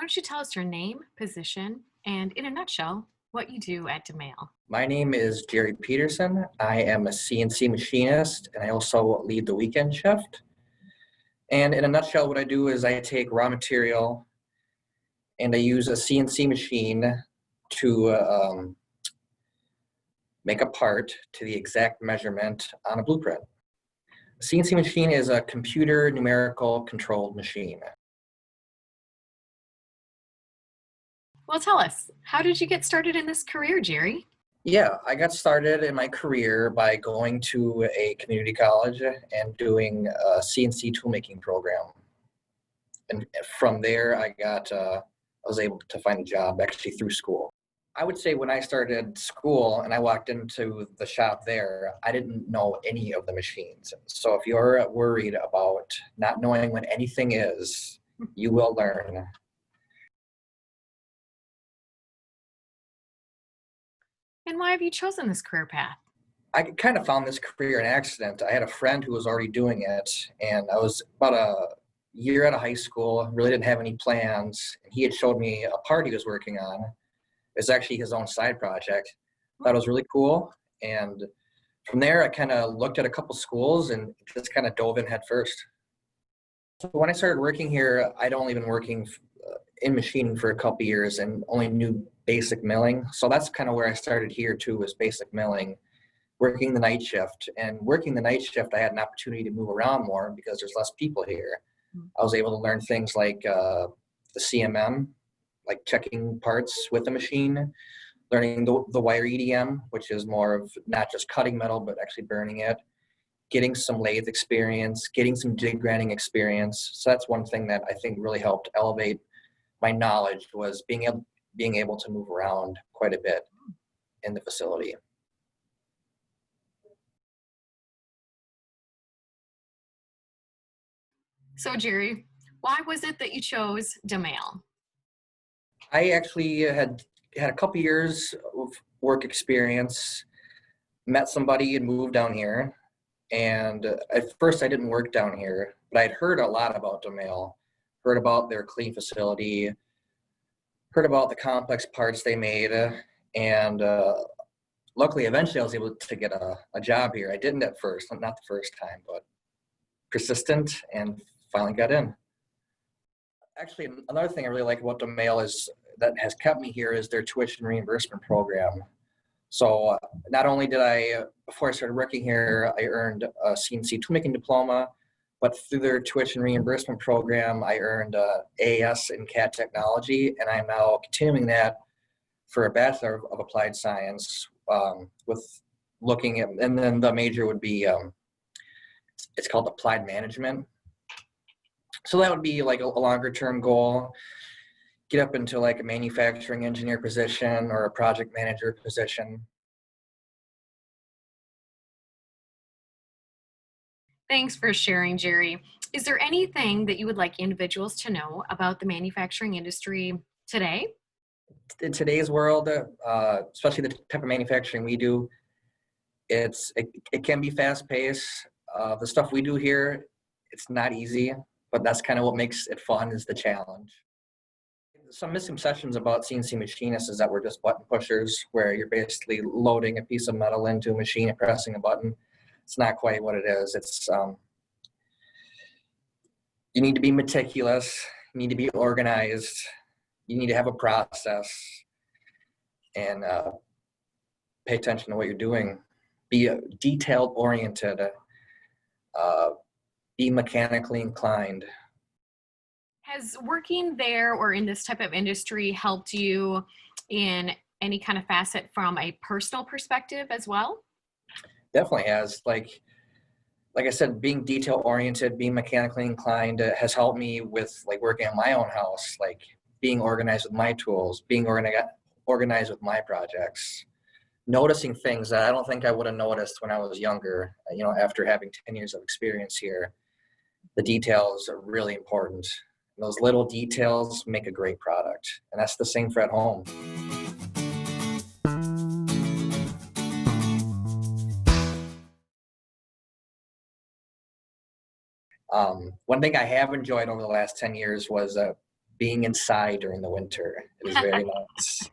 don't you tell us your name, position, and in a nutshell, what you do at Domaille? My name is Gerry Peterson. I am a CNC machinist and I also lead the weekend shift. And in a nutshell, what I do is I take raw material and I use a CNC machine to make a part to the exact measurement on a blueprint. A CNC machine is a computer numerical controlled machine. Well, tell us, how did you get started in this career, Gerry? Yeah, I got started in my career by going to a community college and doing a CNC toolmaking program. And from there, I was able to find a job actually through school. I would say when I started school and I walked into the shop there, I didn't know any of the machines. So if you're worried about not knowing what anything is, you will learn. And why have you chosen this career path? I kind of found this career an accident. I had a friend who was already doing it, and I was about a year out of high school, really didn't have any plans. He had showed me a part he was working on. It was actually his own side project. Thought it was really cool. And from there, I kind of looked at a couple schools and just kind of dove in head first. So when I started working here, I'd only been working in machining for a couple years and only knew basic milling. So that's kind of where I started here too, was basic milling, working the night shift. And working the night shift, I had an opportunity to move around more because there's less people here. I was able to learn things like the CMM, like checking parts with the machine, learning the wire EDM, which is more of not just cutting metal, but actually burning it, getting some lathe experience, getting some jig grinding experience. So that's one thing that I think really helped elevate my knowledge, was being able to move around quite a bit in the facility. So, Gerry, why was it that you chose Domaille? I actually had a couple years of work experience, met somebody and moved down here. And at first I didn't work down here, but I'd heard a lot about Domaille, heard about their clean facility, heard about the complex parts they made. And luckily, eventually I was able to get a job here. I didn't at first, not the first time, but persistent and finally got in. Actually, another thing I really like about Domaille is that has kept me here is their tuition reimbursement program. So not only did before I started working here, I earned a CNC toolmaking diploma, but through their tuition reimbursement program, I earned AAS in CAD technology, and I'm now continuing that for a Bachelor of Applied Science with looking at, and then the major would be, it's called Applied Management. So that would be like a longer term goal, get up into like a manufacturing engineer position or a project manager position. Thanks for sharing, Gerry. Is there anything that you would like individuals to know about the manufacturing industry today? In today's world, especially the type of manufacturing we do, it can be fast paced. The stuff we do here, it's not easy, but that's kind of what makes it fun, is the challenge. Some misconceptions about CNC machinists is that we're just button pushers, where you're basically loading a piece of metal into a machine and pressing a button. It's not quite what it is. It's you need to be meticulous, you need to be organized, you need to have a process, and pay attention to what you're doing. Be detailed oriented, be mechanically inclined. Has working there or in this type of industry helped you in any kind of facet from a personal perspective as well? Definitely has. Like I said, being detail oriented, being mechanically inclined has helped me with like working on my own house, like being organized with my tools, being organized with my projects, noticing things that I don't think I would have noticed when I was younger. After having 10 years of experience here, the details are really important. Those little details make a great product, and that's the same for at home. One thing I have enjoyed over the last 10 years was being inside during the winter. It is very nice.